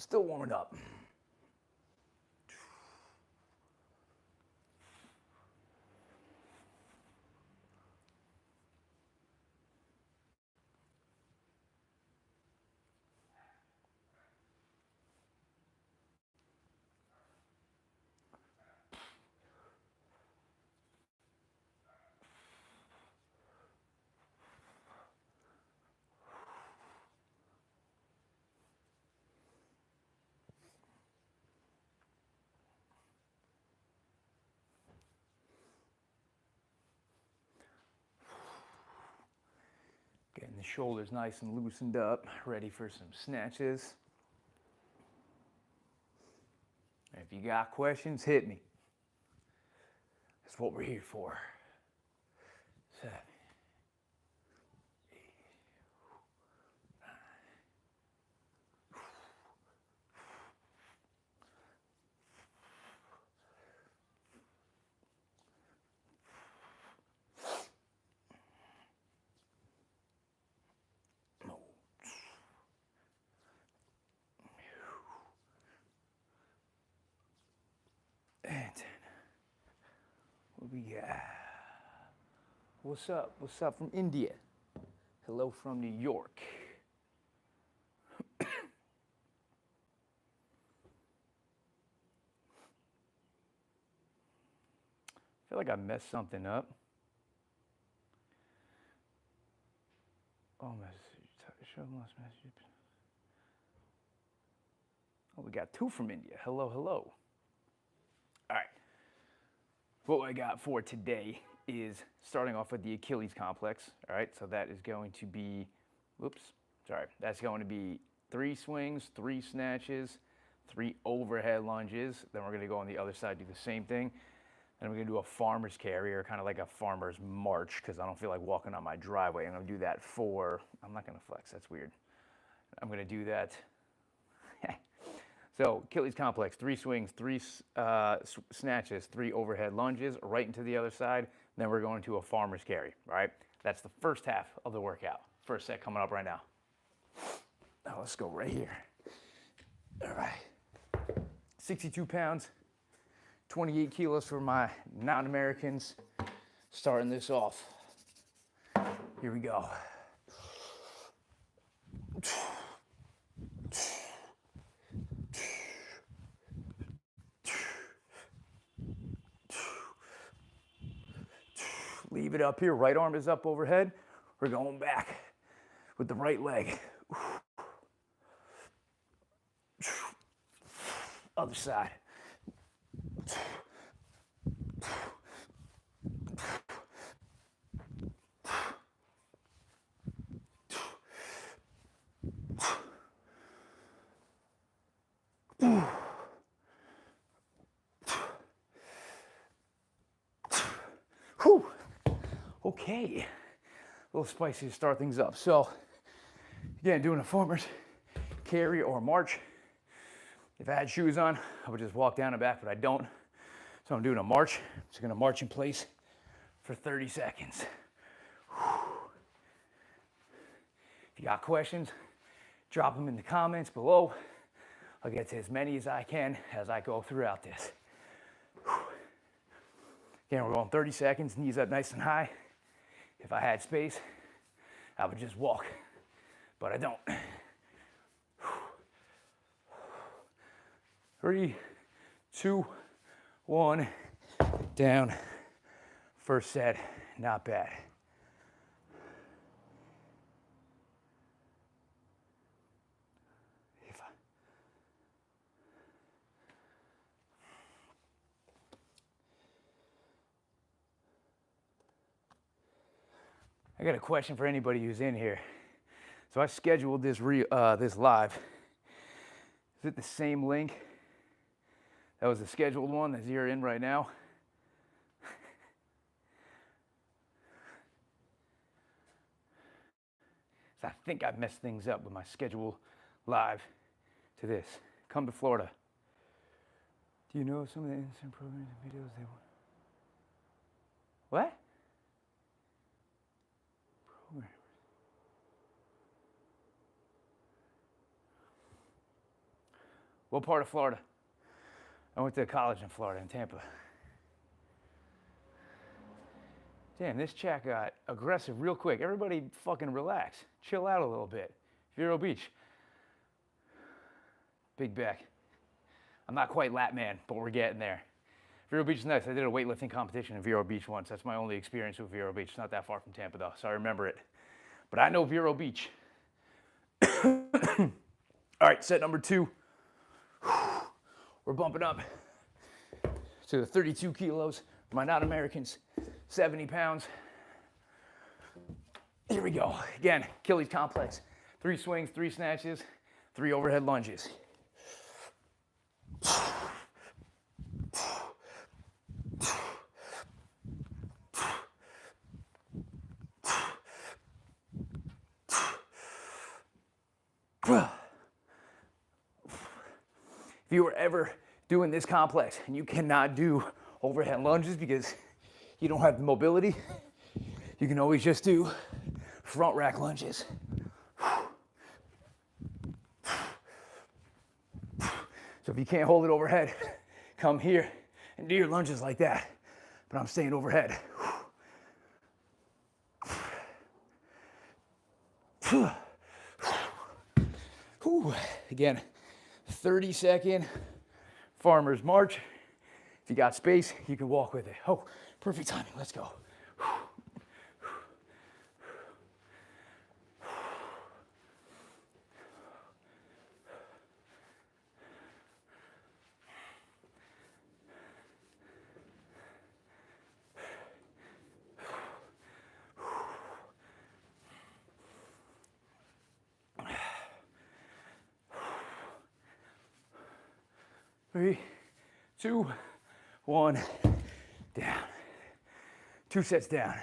Still warming up. Getting the shoulders nice and loosened up, ready for some snatches. And if you got questions, hit me. That's what we're here for. 7, 8, 9. And 10. What we got? What's up? What's up from India? Hello from New York. I feel like I messed something up. Oh, message. Show lost message. Oh, we got 2 from India. Hello, hello. All right. What I got for today is starting off with the Achilles complex. All right, so that is going to be, that's going to be 3 swings, 3 snatches, 3 overhead lunges. Then we're going to go on the other side, do the same thing. And we're going to do a farmer's carry, or kind of like a farmer's march, because I don't feel like walking on my driveway. I'm going to do that for, I'm not going to flex, that's weird. I'm going to do that. So Achilles complex, 3 swings, 3 snatches, 3 overhead lunges, right into the other side. Then we're going to a farmer's carry, all right? That's the first half of the workout. First set coming up right now. Now let's go right here. All right. 62 pounds, 28 kilos for my non-Americans. Starting this off. Here we go. Leave it up here. Right arm is up overhead. We're going back with the right leg. Other side. Whew. Okay, a little spicy to start things up. So, again, doing a farmer's carry or march. If I had shoes on, I would just walk down and back, but I don't. So I'm doing a march. I'm just gonna march in place for 30 seconds. If you got questions, drop them in the comments below. I'll get to as many as I can as I go throughout this. Again, we're going 30 seconds, knees up nice and high. If I had space, I would just walk, but I don't. 3, 2, 1, down. First set, not bad. I got a question for anybody who's in here. So I scheduled this this live. Is it the same link that was the scheduled one that you're in right now? So I think I messed things up with my schedule live to this. Come to Florida. Do you know some of the instant programs and videos they want? What? What part of Florida? I went to college in Florida, in Tampa. Damn, this chat got aggressive real quick. Everybody fucking relax. Chill out a little bit. Vero Beach. Big back. I'm not quite lat man, but we're getting there. Vero Beach is nice. I did a weightlifting competition in Vero Beach once. That's my only experience with Vero Beach. It's not that far from Tampa though, so I remember it. But I know Vero Beach. All right, set number 2. We're bumping up to the 32 kilos. My non-Americans, 70 pounds. Here we go. Again, Achilles complex. 3 swings, 3 snatches, 3 overhead lunges. If you were ever doing this complex and you cannot do overhead lunges because you don't have the mobility, you can always just do front rack lunges. So if you can't hold it overhead, come here and do your lunges like that. But I'm staying overhead. Again, 30-second farmer's march. If you got space, you can walk with it. Oh, perfect timing. Let's go. Three, 2, 1, down. 2 sets down.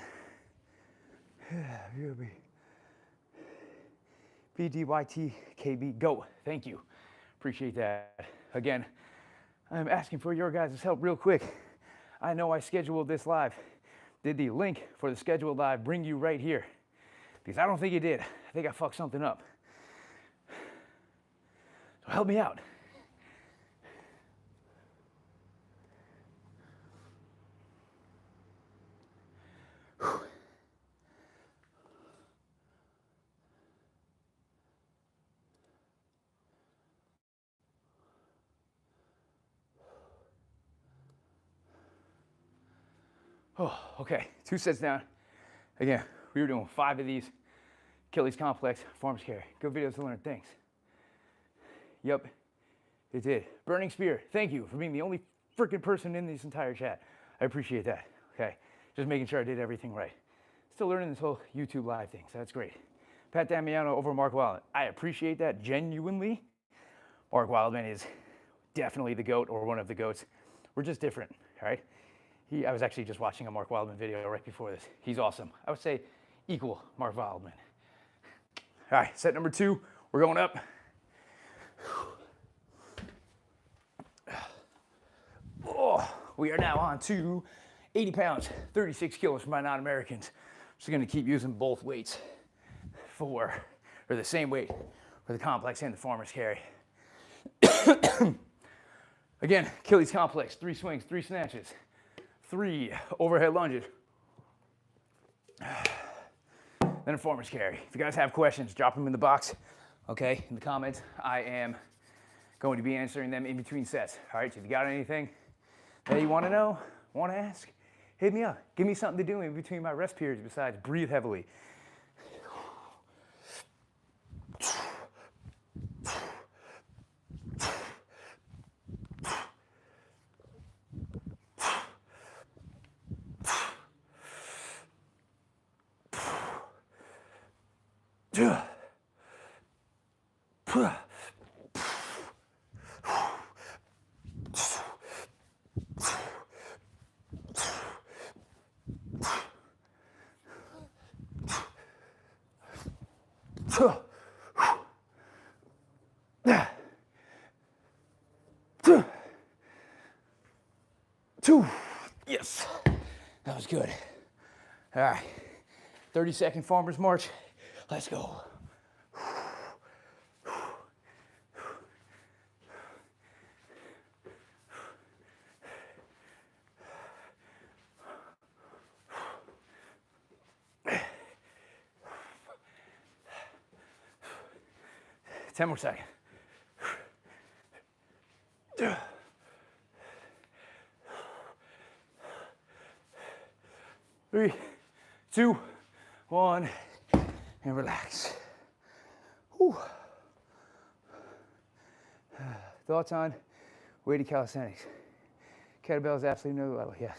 BDYTKB, go. Thank you. Appreciate that. Again, I'm asking for your guys' help real quick. I know I scheduled this live. Did the link for the scheduled live bring you right here? Because I don't think it did. I think I fucked something up. So help me out. Oh, okay, 2 sets down. Again, we were doing 5 of these. Achilles complex, farmer's carry. Good videos to learn things. Yep, it did. Burning Spear, thank you for being the only freaking person in this entire chat. I appreciate that, okay? Just making sure I did everything right. Still learning this whole YouTube live thing, so that's great. Pat Damiano over Mark Wildman. I appreciate that genuinely. Mark Wildman is definitely the GOAT or one of the GOATs. We're just different, all right? I was actually just watching a Mark Wildman video right before this. He's awesome. I would say equal Mark Wildman. All right, set number 2, we're going up. Oh, we are now on to 80 pounds, 36 kilos for my non-Americans. I'm just gonna keep using both weights or the same weight for the complex and the farmer's carry. Again, Achilles complex, 3 swings, 3 snatches, 3 overhead lunges. Then a farmer's carry. If you guys have questions, drop them in the box, okay, in the comments. I am going to be answering them in between sets. All right, so if you got anything that you want to know, want to ask, hit me up. Give me something to do in between my rest periods besides breathe heavily. Yes, that was good. All right, 30-second farmer's march. Let's go. 10 more seconds. 3, 2, 1, and relax. Whew. Thoughts on weighted calisthenics? Kettlebell is absolutely no level. Yes.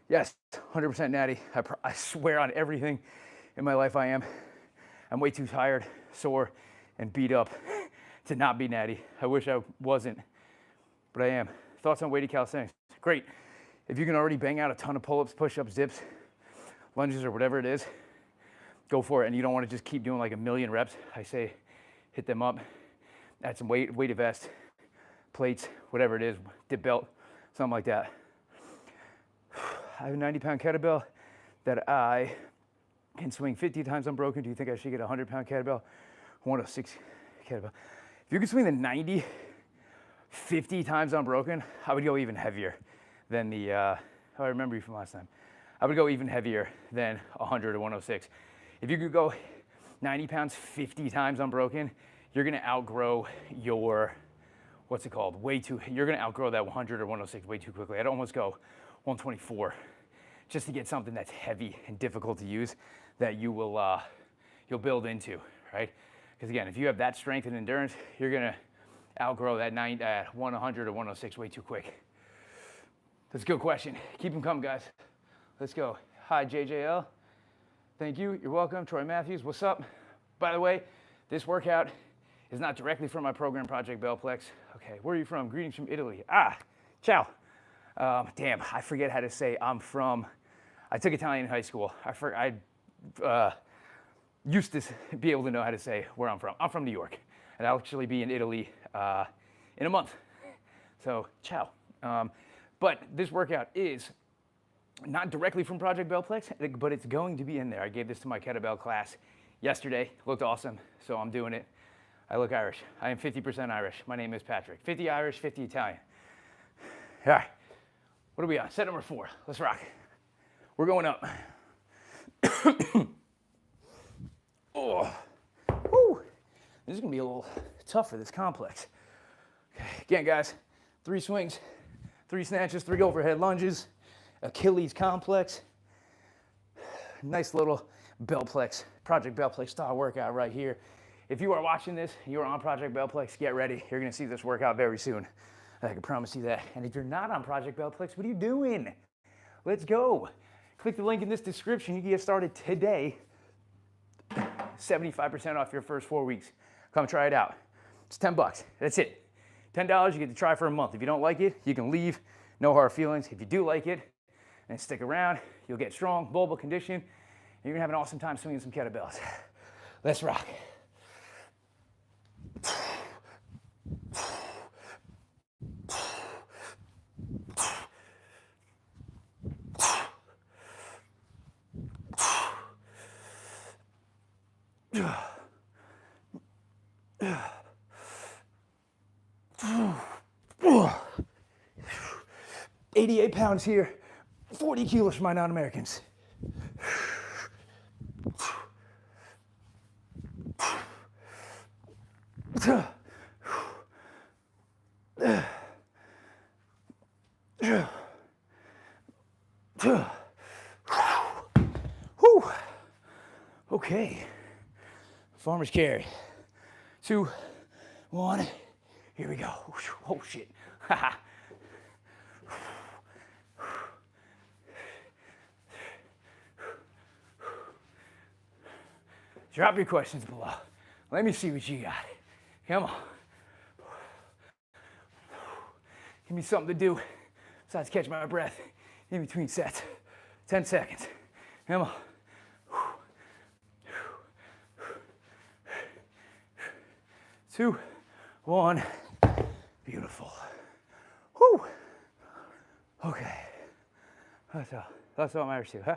Yes, 100% natty. I swear on everything in my life I am. I'm way too tired, sore, and beat up to not be natty. I wish I wasn't, but I am. Thoughts on weighted calisthenics? Great. If you can already bang out a ton of pull-ups, push-ups, dips, lunges, or whatever it is, go for it. And you don't want to just keep doing like a million reps. I say hit them up, add some weighted vest, plates, whatever it is, dip belt, something like that. I have a 90-pound kettlebell that I can swing 50 times unbroken. Do you think I should get a 100-pound kettlebell? 106 kettlebell. If you can swing the 90 50 times unbroken, I would go even heavier than the, I remember you from last time. I would go even heavier than 100 or 106. If you could go 90 pounds 50 times unbroken, you're gonna outgrow your, what's it called? You're gonna outgrow that 100 or 106 way too quickly. I'd almost go 124 just to get something that's heavy and difficult to use that you will, you'll build into, right? Because again, if you have that strength and endurance, you're gonna outgrow that 100 or 106 way too quick. That's a good question. Keep them coming, guys. Let's go. Hi, JJL. Thank you. You're welcome. Troy Matthews, what's up? By the way, this workout is not directly from my program, Project Bellplex. Okay, where are you from? Greetings from Italy. Ciao. Damn, I forget how to say I took Italian in high school. I used to be able to know how to say where I'm from. I'm from New York, and I'll actually be in Italy in a month. So, ciao. But this workout is not directly from Project Bellplex, but it's going to be in there. I gave this to my kettlebell class yesterday. Looked awesome, so I'm doing it. I look Irish. I am 50% Irish. My name is Patrick. 50 Irish, 50 Italian. All right, what are we on? Set number 4. Let's rock. We're going up. Oh, woo. This is gonna be a little tough for this complex. Okay. Again, guys, 3 swings, 3 snatches, 3 overhead lunges, Achilles complex. Nice little Bellplex, Project Bellplex style workout right here. If you are watching this, you are on Project Bellplex, get ready. You're gonna see this workout very soon. I can promise you that. And if you're not on Project Bellplex, what are you doing? Let's go. Click the link in this description. You can get started today. 75% off your first 4 weeks. Come try it out. It's $10. That's it. $10, you get to try for a month. If you don't like it, you can leave. No hard feelings. If you do like it and stick around, you'll get strong, bulbar condition, and you're gonna have an awesome time swinging some kettlebells. Let's rock. $88 pounds here, 40 kilos for my non-Americans. Okay, farmer's carry. 2, 1, here we go. Oh shit. Drop your questions below. Let me see what you got. Come on. Give me something to do besides catch my breath in between sets. 10 seconds. Come on. 2, 1. Beautiful. Whew. Okay. That's all matters to, huh?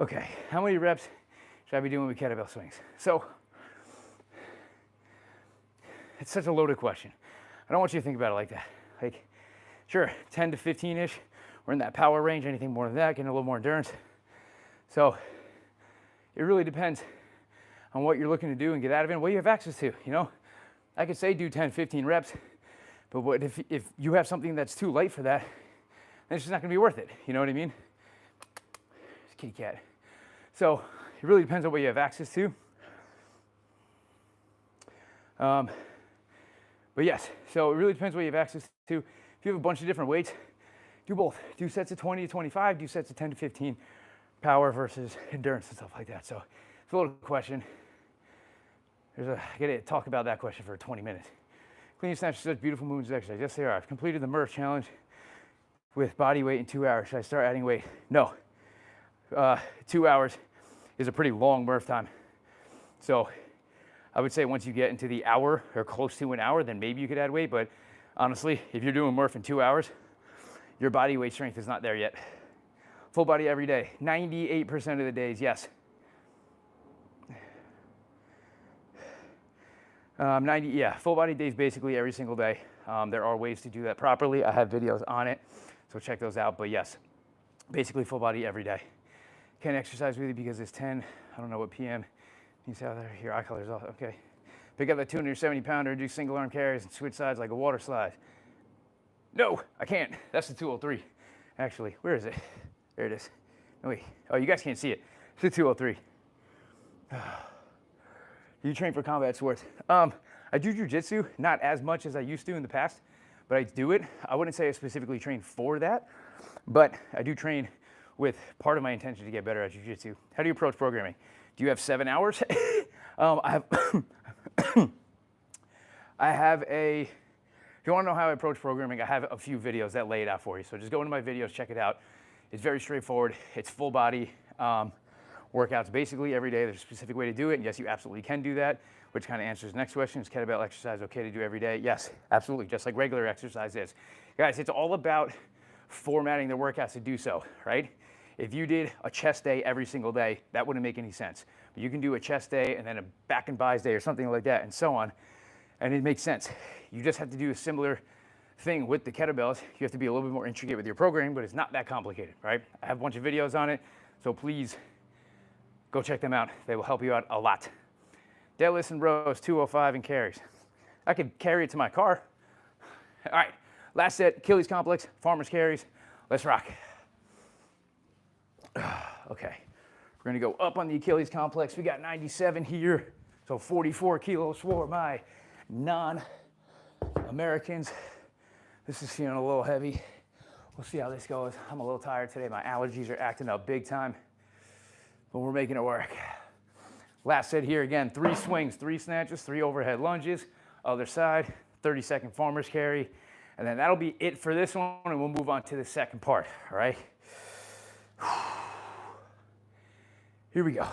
Okay, how many reps should I be doing with kettlebell swings? So, it's such a loaded question. I don't want you to think about it like that. Like, sure, 10 to 15-ish, we're in that power range. Anything more than that, getting a little more endurance. So, it really depends on what you're looking to do and get out of it and what you have access to, you know? I could say do 10, 15 reps, but what if you have something that's too light for that, then it's just not gonna be worth it, you know what I mean? It's a kitty cat. So it really depends on what you have access to. But yes, so it really depends what you have access to. If you have a bunch of different weights, do both. Do sets of 20 to 25, do sets of 10 to 15, power versus endurance and stuff like that. So it's a little question. I gotta talk about that question for 20 minutes. Clean and snatch are such beautiful movements of exercise. Yes, they are. I've completed the Murph challenge with body weight in 2 hours. Should I start adding weight? No. 2 hours is a pretty long Murph time. So I would say once you get into the hour or close to an hour, then maybe you could add weight. But honestly, if you're doing Murph in 2 hours, your body weight strength is not there yet. Full body every day, 98% of the days, yes. 90, yeah, full body days basically every single day. There are ways to do that properly. I have videos on it, so check those out. But yes, basically full body every day. Can't exercise with you because it's 10, I don't know what PM. You see how your eye color's off, okay. Pick up that 270 pounder, do single arm carries and switch sides like a water slide. No, I can't. That's the 203. Actually, where is it? There it is. No, wait. Oh, you guys can't see it. It's the 203. You train for combat sports. I do jujitsu, not as much as I used to in the past, but I do it. I wouldn't say I specifically train for that, but I do train with part of my intention to get better at jujitsu. How do you approach programming? Do you have 7 hours? I have a, if you want to know how I approach programming, I have a few videos that lay it out for you. So just go into my videos, check it out. It's very straightforward. It's full body workouts basically every day. There's a specific way to do it. And yes, you absolutely can do that, which kind of answers the next question. Is kettlebell exercise okay to do every day? Yes, absolutely, just like regular exercise is. Guys, it's all about formatting the workouts to do so, right? If you did a chest day every single day, that wouldn't make any sense. But you can do a chest day and then a back and buys day or something like that and so on, and it makes sense. You just have to do a similar thing with the kettlebells. You have to be a little bit more intricate with your programming, but it's not that complicated, right? I have a bunch of videos on it, so please go check them out. They will help you out a lot. Deadlifts and rows, 205 and carries. I could carry it to my car. All right, last set, Achilles complex, farmer's carries. Let's rock. Okay, we're gonna go up on the Achilles complex. We got 97 here, so 44 kilos for my non-Americans. This is feeling a little heavy. We'll see how this goes. I'm a little tired today. My allergies are acting up big time, but we're making it work. Last set here again, 3 swings, 3 snatches, 3 overhead lunges. Other side, 30-second farmer's carry. And then that'll be it for this one, and we'll move on to the second part, all right? Here we go.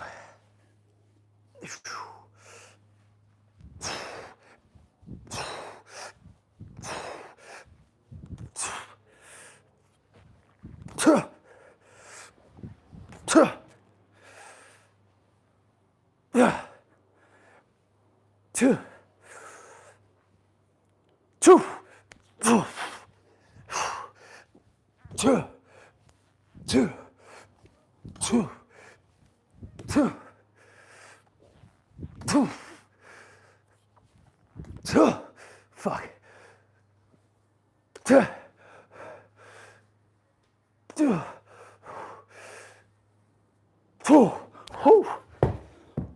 Fuck.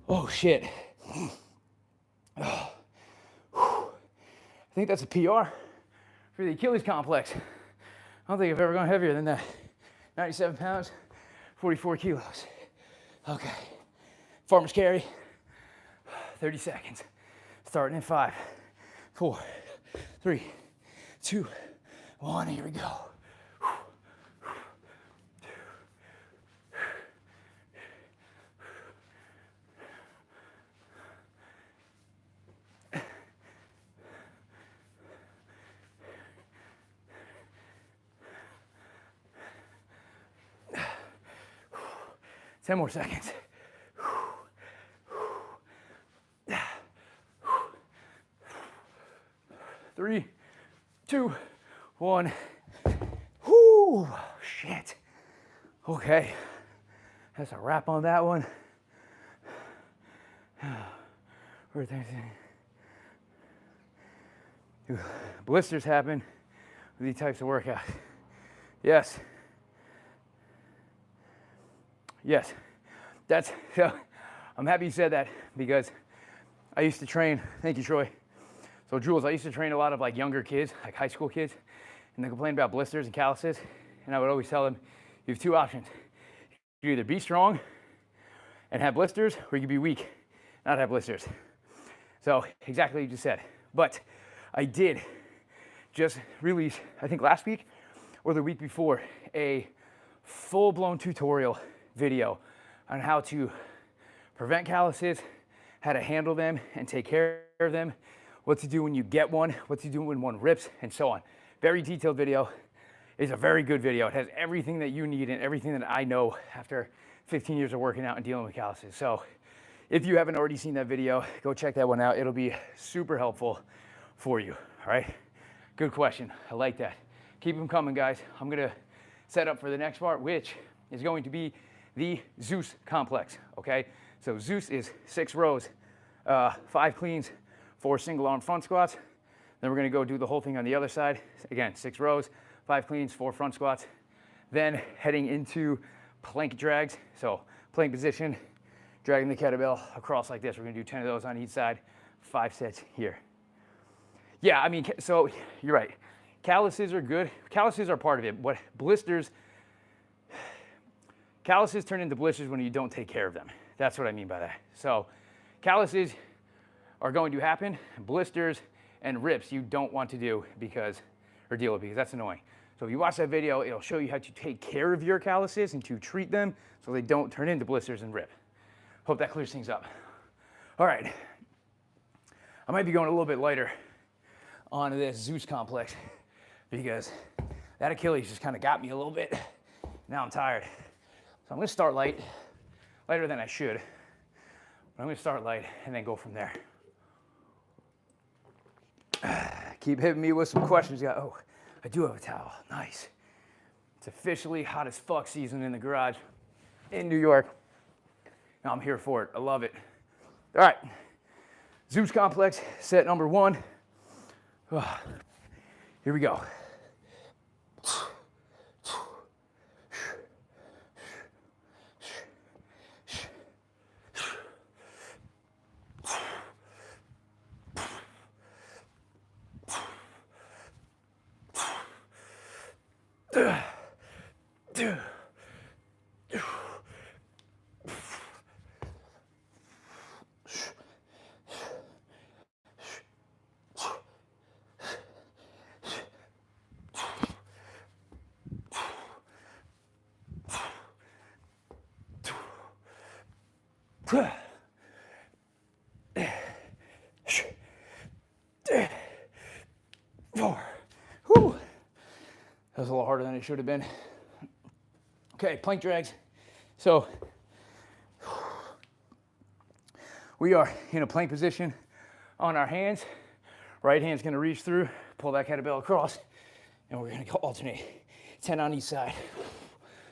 Oh shit. I think that's a PR for the Achilles complex. I don't think I've ever gone heavier than that. 97 pounds, 44 kilos. Okay. Farmer's carry, 30 seconds. Starting in 5, 4, 3, 2, 1. Here we go. 10 more seconds. 3, 2, 1. Whoo, shit. Okay, that's a wrap on that one. Blisters happen with these types of workouts. Yes. Yes. That's, so I'm happy you said that because I used to train, thank you, Troy. So Jules, I used to train a lot of like younger kids, like high school kids, and they complained about blisters and calluses. And I would always tell them, you have two options. You can either be strong and have blisters, or you can be weak, not have blisters. So exactly what you just said. But I did just release, I think last week or the week before, a full-blown tutorial video on how to prevent calluses, how to handle them and take care of them, what to do when you get one, what to do when one rips, and so on. Very detailed video. It's a very good video. It has everything that you need and everything that I know after 15 years of working out and dealing with calluses. So if you haven't already seen that video, go check that one out. It'll be super helpful for you, all right? Good question, I like that. Keep them coming, guys. I'm gonna set up for the next part, which is going to be the Zeus complex, okay? So Zeus is 6 rows, 5 cleans, 4 single arm front squats. Then we're gonna go do the whole thing on the other side. Again, 6 rows, 5 cleans, 4 front squats. Then heading into plank drags. So plank position, dragging the kettlebell across like this. We're gonna do 10 of those on each side, 5 sets here. Yeah, I mean, so you're right. Calluses are good. Calluses are part of it. What blisters, calluses turn into blisters when you don't take care of them. That's what I mean by that. So calluses are going to happen. Blisters and rips you don't want to do because, or deal with because that's annoying. So if you watch that video, it'll show you how to take care of your calluses and to treat them so they don't turn into blisters and rip. Hope that clears things up. All right. I might be going a little bit lighter on this Zeus complex because that Achilles just kind of got me a little bit. Now I'm tired. So I'm gonna start light, lighter than I should. But I'm gonna start light and then go from there. Keep hitting me with some questions. Oh, I do have a towel, nice. It's officially hot as fuck season in the garage in New York. Now I'm here for it, I love it. All right, Zeus complex, set number 1. Here we go. Whew. That was a little harder than it should have been. Okay, plank drags. So we are in a plank position on our hands. Right hand's gonna reach through, pull that kettlebell across, and we're gonna go alternate. 10 on each side.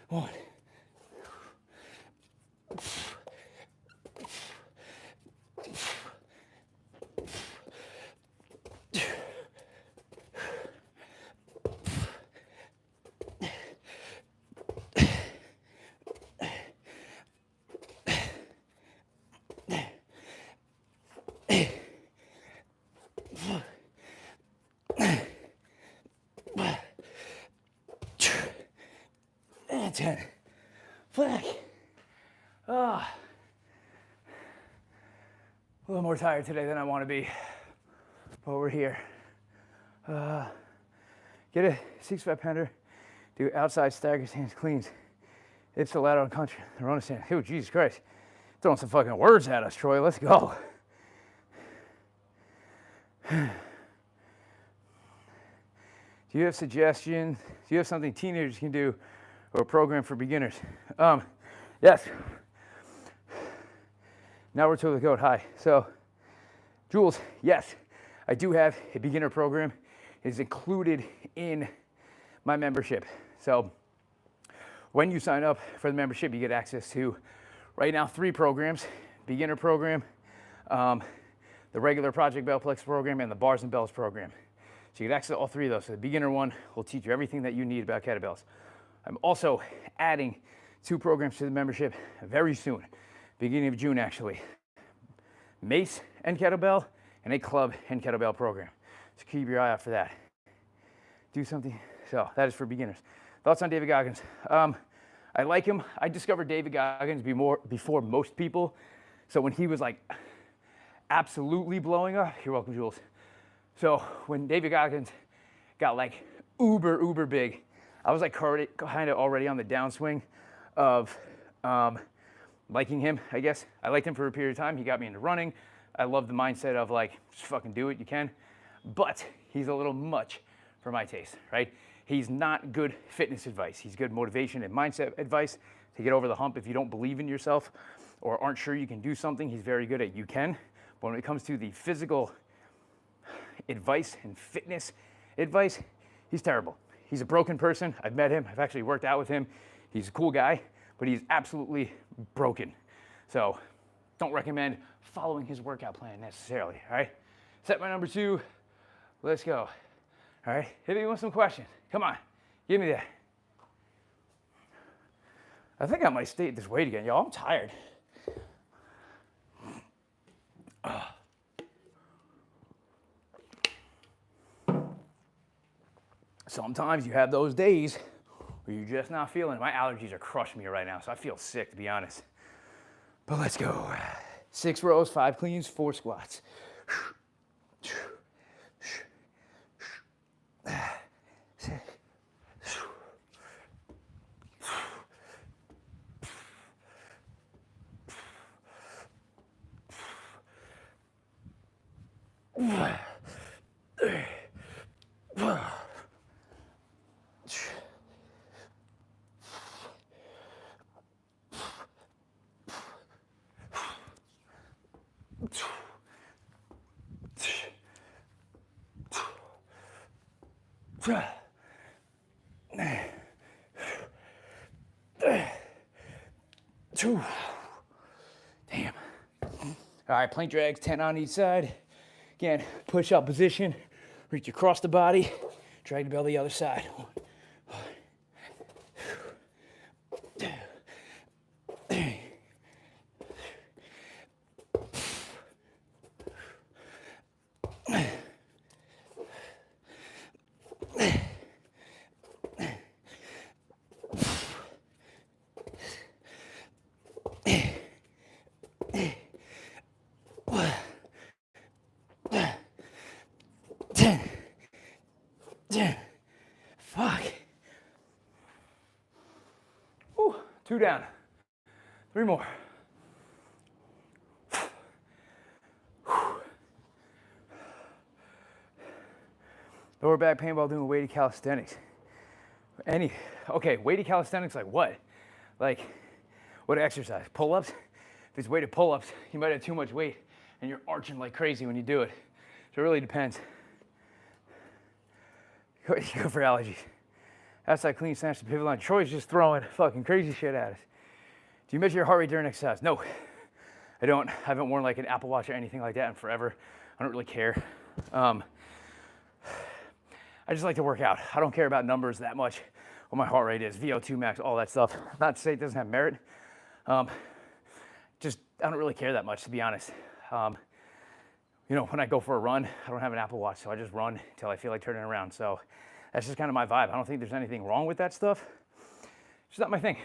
1. 10. Flag. A little more tired today than I want to be, but we're here. Get a 6-5 pounder, do outside stagger stands cleans. It's the lateral country. The run stand. Oh, Jesus Christ. Throwing some fucking words at us, Troy. Let's go. Do you have suggestions? Do you have something teenagers can do or a program for beginners? Yes. Now we're to the goat. Hi. So, Jules, yes, I do have a beginner program. It's included in my membership. So, when you sign up for the membership, you get access to, right now, 3 programs. Beginner program, the regular Project Bell Plex program, and the Bars and Bells program. So you get access to all three of those. So the beginner one will teach you everything that you need about kettlebells. I'm also adding 2 programs to the membership very soon, beginning of June actually. Mace and kettlebell, and a club and kettlebell program. So keep your eye out for that. Do something. So that is for beginners. Thoughts on David Goggins? I like him. I discovered David Goggins before most people. So when he was like absolutely blowing up, you're welcome, Jules. So when David Goggins got like uber big, I was like kind of already on the downswing of liking him, I guess. I liked him for a period of time. He got me into running. I love the mindset of like, just fucking do it, you can. But he's a little much for my taste, right? He's not good fitness advice. He's good motivation and mindset advice to get over the hump if you don't believe in yourself or aren't sure you can do something. He's very good at you can. But when it comes to the physical advice and fitness advice, he's terrible. He's a broken person. I've met him. I've actually worked out with him. He's a cool guy, but he's absolutely broken. So don't recommend following his workout plan necessarily, all right? Set my number 2. Let's go. All right, hit me with some questions. Come on, give me that. I think I might stay at this weight again. Y'all, I'm tired. Sometimes you have those days where you're just not feeling it. My allergies are crushing me right now, so I feel sick, to be honest. But let's go. 6 rows, 5 cleans, 4 squats. 2. Damn. All right, plank drags, 10 on each side. Again, push up position, reach across the body, drag the bell the other side. 10. Fuck. Whew. 2 down. 3 more. Lower back pain while doing weighted calisthenics. Okay, weighted calisthenics, like what? Like, what exercise? Pull-ups? If it's weighted pull-ups, you might have too much weight and you're arching like crazy when you do it. So it really depends. Go for allergies. Outside clean snatch the pivot line. Troy's just throwing fucking crazy shit at us. Do you measure your heart rate during exercise? No, I don't. I haven't worn like an Apple Watch or anything like that in forever. I don't really care. I just like to work out. I don't care about numbers that much. What my heart rate is, VO2 max, all that stuff. Not to say it doesn't have merit. Just, I don't really care that much, to be honest. You know, when I go for a run, I don't have an Apple Watch, so I just run until I feel like turning around. So that's just kind of my vibe. I don't think there's anything wrong with that stuff. It's just not my thing.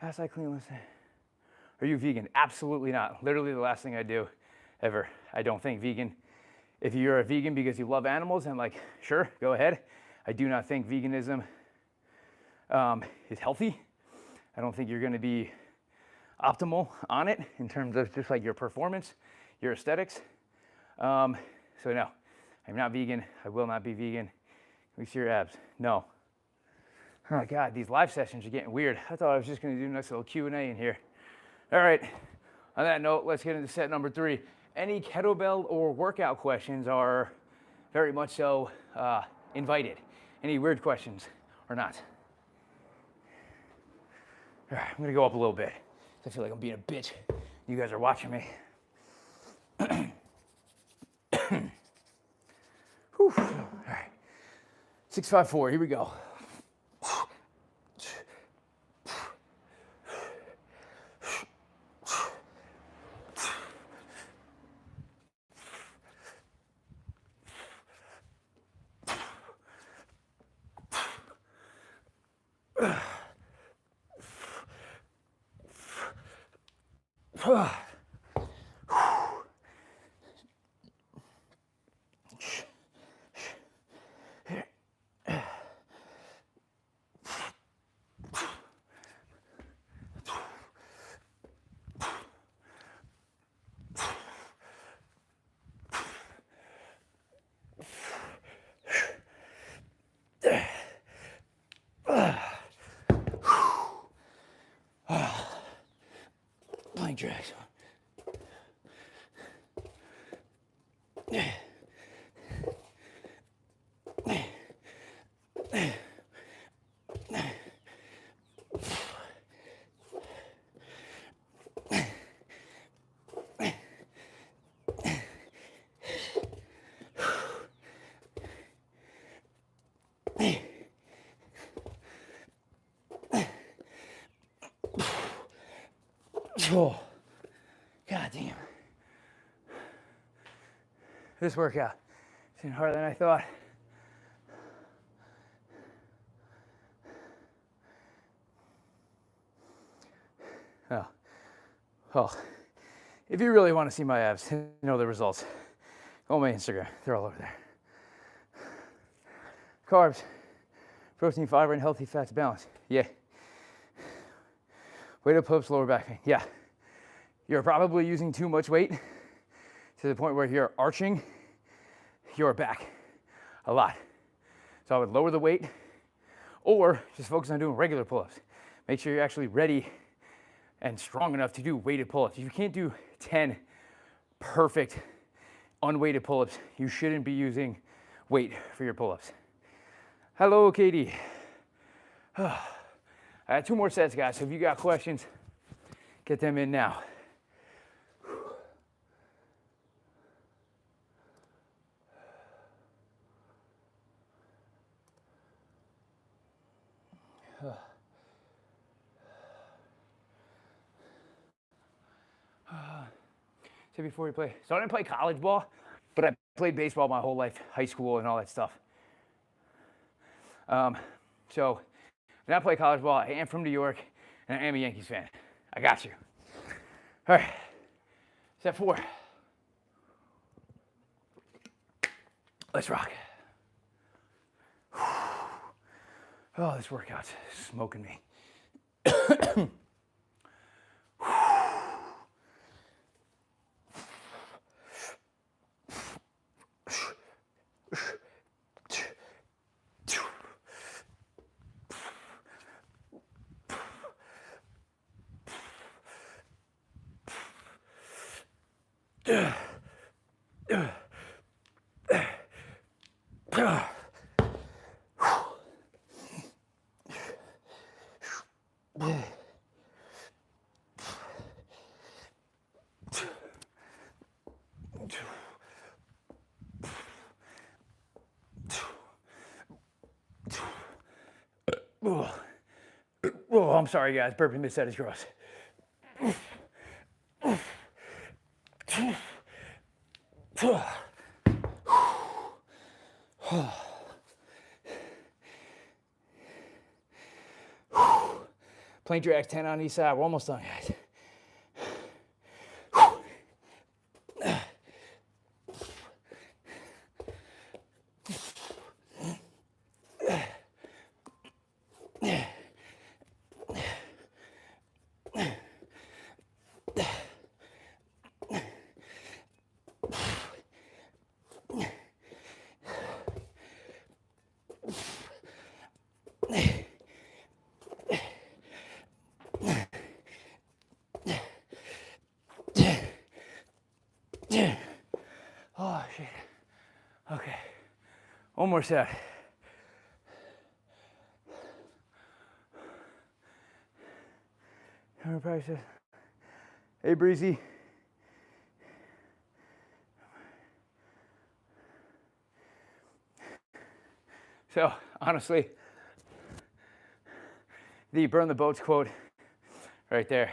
As I clean, listen. Are you vegan? Absolutely not. Literally the last thing I do ever. I don't think vegan. If you're a vegan because you love animals, then like, sure, go ahead. I do not think veganism is healthy. I don't think you're going to be optimal on it in terms of just like your performance, your aesthetics. So no, I'm not vegan. I will not be vegan. Can we see your abs? No. Oh God, these live sessions are getting weird. I thought I was just going to do a nice little Q&A in here. All right. On that note, let's get into set number 3. Any kettlebell or workout questions are very much so invited. Any weird questions or not? All right, I'm gonna go up a little bit. I feel like I'm being a bitch You guys are watching me. Whew. All right. 654, here we go. Plank jacks. Oh, God damn. This workout is even harder than I thought. Oh, if you really want to see my abs, you know the results, go on my Instagram. They're all over there. Carbs, protein, fiber, and healthy fats balance. Yeah. Weighted pull-ups, lower back pain. Yeah. You're probably using too much weight to the point where you're arching your back a lot. So I would lower the weight or just focus on doing regular pull-ups. Make sure you're actually ready and strong enough to do weighted pull-ups. If you can't do 10 perfect unweighted pull-ups, you shouldn't be using weight for your pull-ups. Hello, Katie. I had 2 more sets, guys, so if you got questions, get them in now. Say before you play. So I didn't play college ball, but I played baseball my whole life, high school and all that stuff. So when I play college ball, I am from New York, and I am a Yankees fan. I got you. All right, set 4. Let's rock. Oh, this workout's smoking me. Oh, I'm sorry, guys. Burping mid-set is gross. Plank jacks, 10 on each side. We're almost done, guys. Oh, shit. Okay. One more set. Practice. Hey, Breezy. So, honestly, the burn the boats quote right there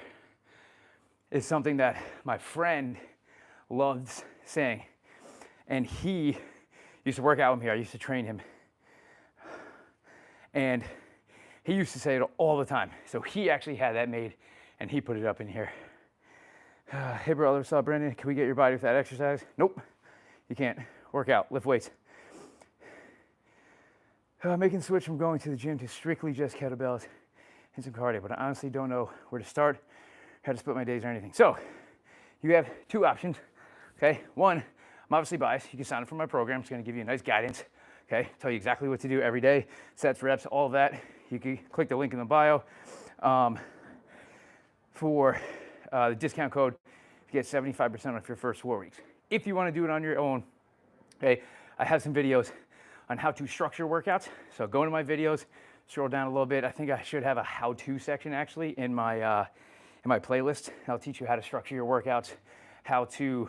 is something that my friend loves saying. And he used to work out with me. I used to train him. And he used to say it all the time. So he actually had that made, and he put it up in here. Hey, brother, what's up, Brandon? Can we get your body with that exercise? Nope, you can't. Work out, lift weights. Making the switch from going to the gym to strictly just kettlebells and some cardio, but I honestly don't know where to start, how to split my days or anything. So you have two options, okay? One, I'm obviously biased. You can sign up for my program. It's gonna give you a nice guidance, okay? Tell you exactly what to do every day, sets, reps, all of that. You can click the link in the bio. For the discount code, you get 75% off your first 4 weeks. If you wanna do it on your own, okay, I have some videos on how to structure workouts. So go into my videos, scroll down a little bit. I think I should have a how-to section actually in my playlist. I'll teach you how to structure your workouts, how to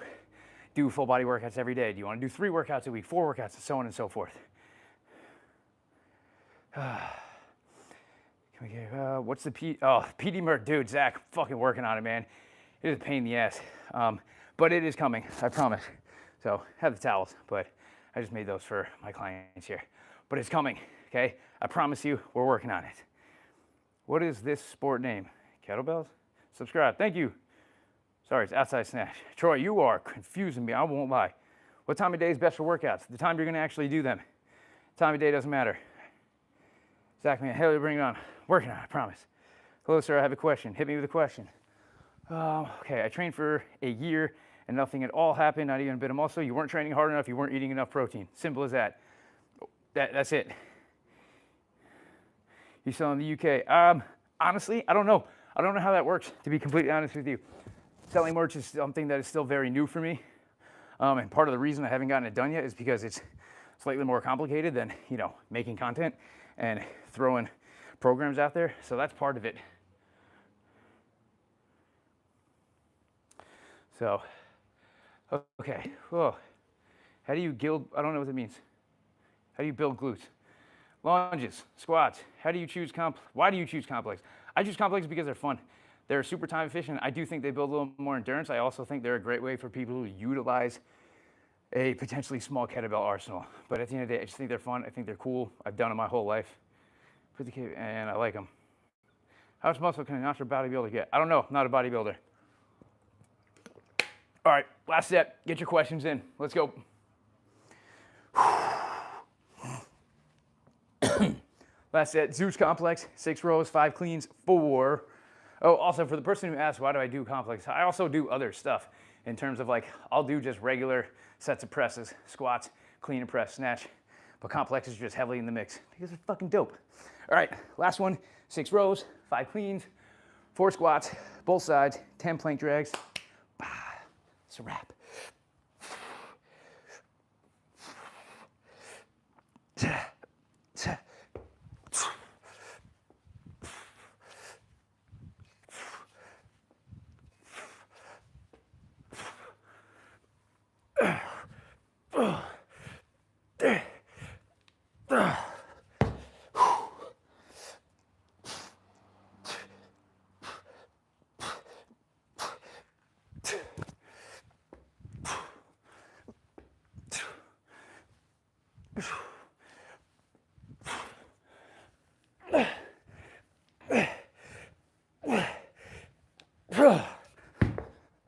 do full body workouts every day. Do you want to do 3 workouts a week, 4 workouts, and so on and so forth. Can we get, what's the PD Mert, dude, Zach, fucking working on it, man. It is a pain in the ass, but it is coming, I promise. So have the towels, but I just made those for my clients here. But it's coming, okay? I promise you, we're working on it. What is this sport name? Kettlebells? Subscribe, thank you. Sorry, it's outside snatch. Troy, you are confusing me, I won't lie. What time of day is best for workouts? The time you're gonna actually do them. Time of day doesn't matter. Zach, man, hell, bring it on. Working on it, I promise. Hello, sir, I have a question. Hit me with a question. Okay, I trained for a year and nothing at all happened, not even a bit of muscle. You weren't training hard enough, you weren't eating enough protein. Simple as that. That's it. You sell in the UK? Honestly, I don't know. I don't know how that works, to be completely honest with you. Selling merch is something that is still very new for me. And part of the reason I haven't gotten it done yet is because it's slightly more complicated than, you know, making content and throwing programs out there. So that's part of it. So, okay. Whoa. How do you build, I don't know what that means. How do you build glutes? Lunges, squats. How do you choose why do you choose complex? I choose complex because they're fun. They're super time efficient. I do think they build a little more endurance. I also think they're a great way for people who utilize a potentially small kettlebell arsenal. But at the end of the day, I just think they're fun. I think they're cool. I've done them my whole life. And I like them. How much muscle can a natural bodybuilder get? I don't know. I'm not a bodybuilder. All right, last set. Get your questions in. Let's go. Last set, Zeus complex, 6 rows, 5 cleans, 4. Oh, also for the person who asked, why do I do complex? I also do other stuff in terms of like, I'll do just regular sets of presses, squats, clean and press, snatch. But complex is just heavily in the mix because they're fucking dope. All right, last one, 6 rows, 5 cleans, 4 squats, both sides, 10 plank drags. It's a wrap.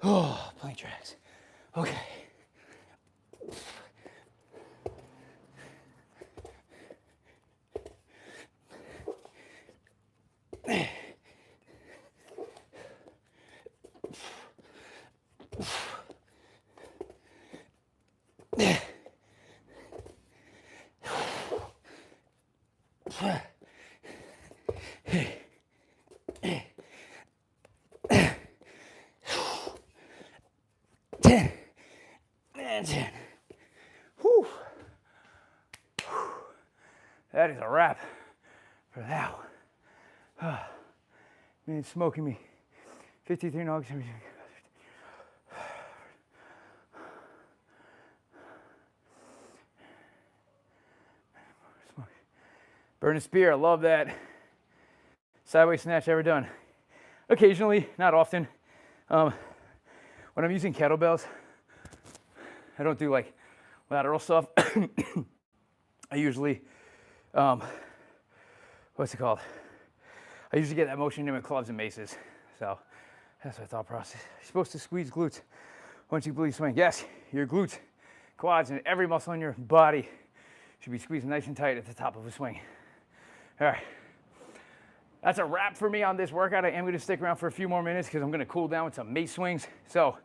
Oh, plank drags. Okay. Whew. That is a wrap for that one. Man, it's smoking me. 53 nogs. Burn a spear, I love that. Sideways snatch ever done? Occasionally, not often. When I'm using kettlebells, I don't do like lateral stuff. I usually, what's it called? I usually get that motion in with clubs and maces. So that's my thought process. You're supposed to squeeze glutes once you completely swing. Yes, your glutes, quads, and every muscle in your body should be squeezed nice and tight at the top of a swing. All right. That's a wrap for me on this workout. I am going to stick around for a few more minutes because I'm going to cool down with some mace swings. So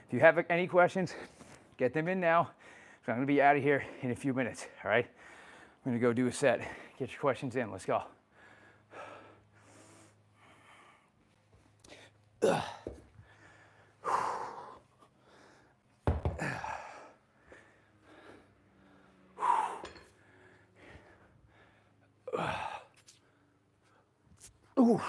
if you have any questions, get them in now. So I'm going to be out of here in a few minutes. All right. I'm going to go do a set. Get your questions in. Let's go. Ooh.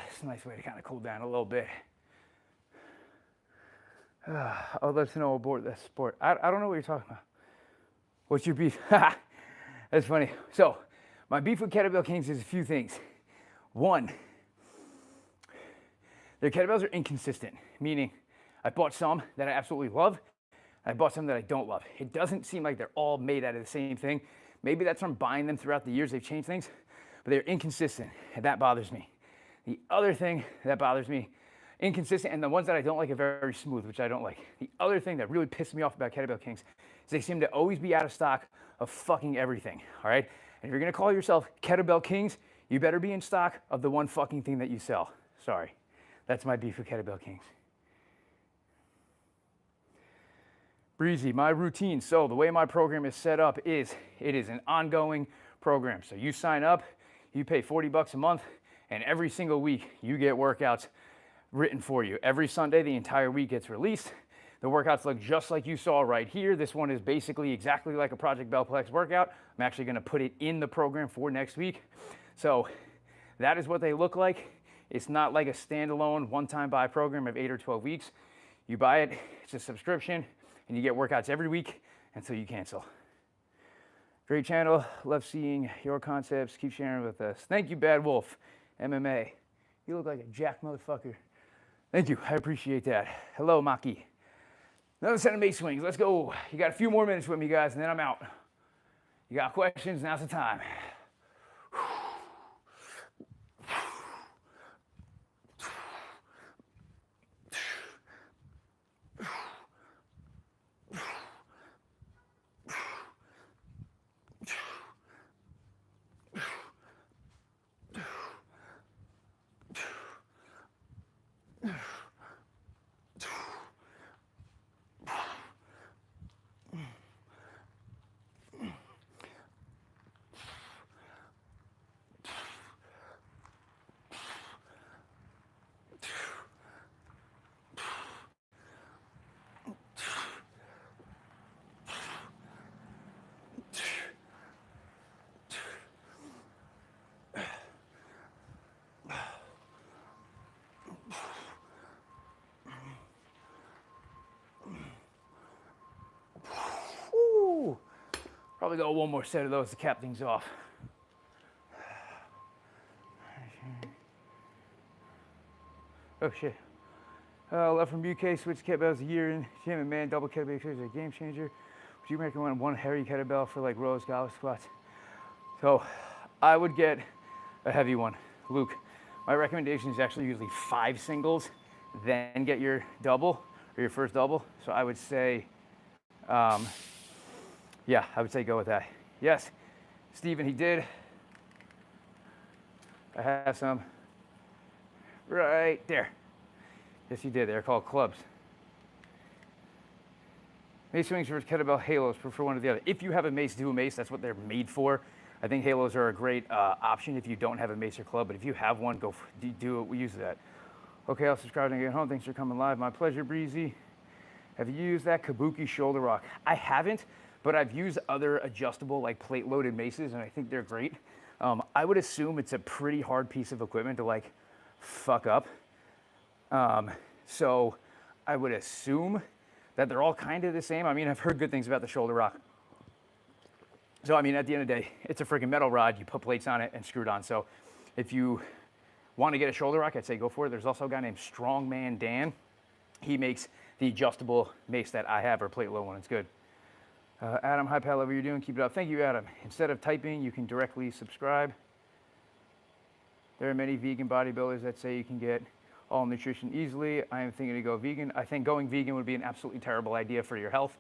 It's a nice way to kind of cool down a little bit. I'd love to know about that sport. I don't know what you're talking about. What's your beef? That's funny. So, my beef with kettlebell kings is a few things. One, their kettlebells are inconsistent, meaning I bought some that I absolutely love. I bought some that I don't love. It doesn't seem like they're all made out of the same thing. Maybe that's from buying them throughout the years. They've changed things, but they're inconsistent, and that bothers me. The other thing that bothers me, inconsistent, and the ones that I don't like are very smooth, which I don't like. The other thing that really pisses me off about kettlebell kings is they seem to always be out of stock of fucking everything, all right? And if you're gonna call yourself kettlebell kings, you better be in stock of the one fucking thing that you sell. Sorry. That's my beef with kettlebell kings. Breezy, my routine. So the way my program is set up is, it is an ongoing program. So you sign up, you pay $40 a month, and every single week you get workouts written for you. Every Sunday, the entire week gets released. The workouts look just like you saw right here. This one is basically exactly like a Project Bellplex workout. I'm actually gonna put it in the program for next week. So that is what they look like. It's not like a standalone one-time buy program of 8 or 12 weeks. You buy it, it's a subscription, and you get workouts every week until you cancel. Great channel, love seeing your concepts. Keep sharing with us. Thank you, Bad Wolf, MMA. You look like a jack motherfucker. Thank you, I appreciate that. Hello, Maki. Another set of mace swings, let's go. You got a few more minutes with me, guys, and then I'm out. You got questions, now's the time. Probably got one more set of those to cap things off. Oh shit. Love from UK, switch kettlebells a year in gym, and man, double kettlebell is a game changer. Would you recommend one heavy kettlebell for like rows, goblet squats? So I would get a heavy one. Luke, my recommendation is actually usually 5 singles then get your double or your first double. So I would say, yeah, I would say go with that. Yes, Steven, he did. I have some right there. Yes, he did. They're called clubs. Mace swings versus kettlebell halos, prefer one or the other. If you have a mace, do a mace. That's what they're made for. I think halos are a great option if you don't have a mace or club, but if you have one, go do it. We use that. Okay, I'll subscribe and get home. Thanks for coming live. My pleasure, Breezy. Have you used that Kabuki shoulder rock? I haven't, but I've used other adjustable, like plate-loaded maces, and I think they're great. I would assume it's a pretty hard piece of equipment to like fuck up. So I would assume that they're all kind of the same. I mean, I've heard good things about the shoulder rock. So, I mean, at the end of the day, it's a freaking metal rod. You put plates on it and screw it on. So if you want to get a shoulder rock, I'd say go for it. There's also a guy named Strongman Dan. He makes the adjustable mace that I have, or plate load one. It's good. Adam, hi, pal, whatever you're doing, keep it up. Thank you, Adam. Instead of typing, you can directly subscribe. There are many vegan bodybuilders that say you can get all nutrition easily. I am thinking to go vegan. I think going vegan would be an absolutely terrible idea for your health.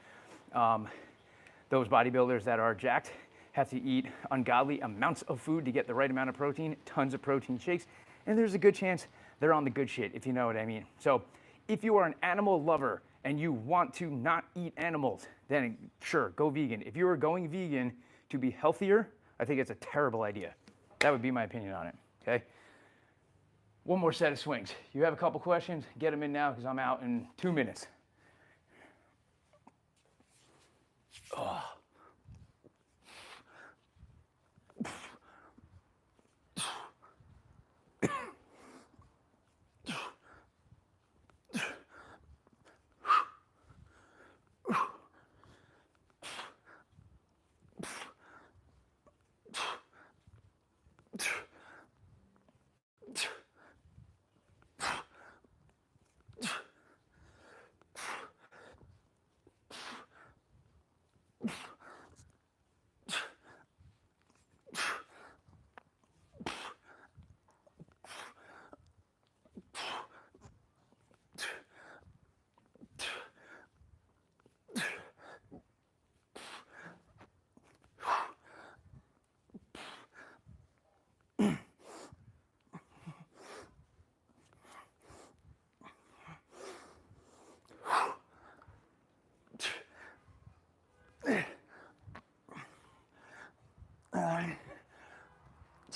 Those bodybuilders that are jacked have to eat ungodly amounts of food to get the right amount of protein, tons of protein shakes, and there's a good chance they're on the good shit, if you know what I mean. So if you are an animal lover and you want to not eat animals, then sure, go vegan. If you are going vegan to be healthier, I think it's a terrible idea. That would be my opinion on it, okay? One more set of swings. You have a couple questions, get them in now because I'm out in 2 minutes. Oh.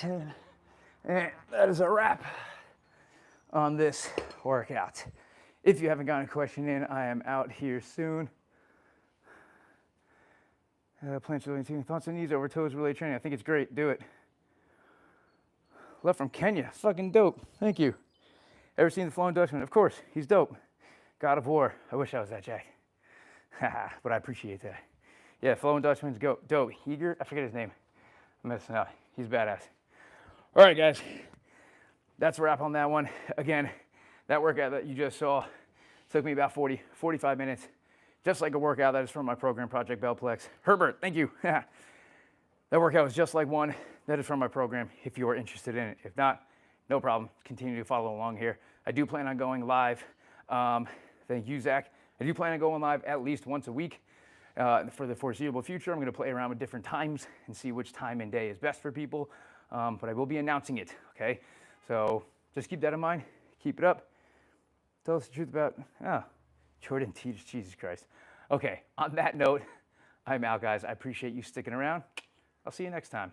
And that is a wrap on this workout. If you haven't gotten a question in, I am out here soon. Planche related thoughts on knees over toes related training. I think it's great. Do it. Love from Kenya. Fucking dope. Thank you. Ever seen the Flowing Dutchman? Of course. He's dope. God of War. I wish I was that jack. Haha, but I appreciate that. Yeah, Flowing Dutchman's dope. Heger? I forget his name. I'm messing up. He's badass. All right, guys. That's a wrap on that one. Again, that workout that you just saw took me about 45 minutes. Just like a workout that is from my program, Project Bellplex. Herbert, thank you. That workout was just like one that is from my program if you are interested in it. If not, no problem. Continue to follow along here. I do plan on going live. Thank you, Zach. I do plan on going live at least once a week for the foreseeable future. I'm going to play around with different times and see which time and day is best for people. But I will be announcing it, okay? So just keep that in mind. Keep it up. Tell us the truth about, Jordan Teach, Jesus Christ. Okay, on that note, I'm out, guys. I appreciate you sticking around. I'll see you next time.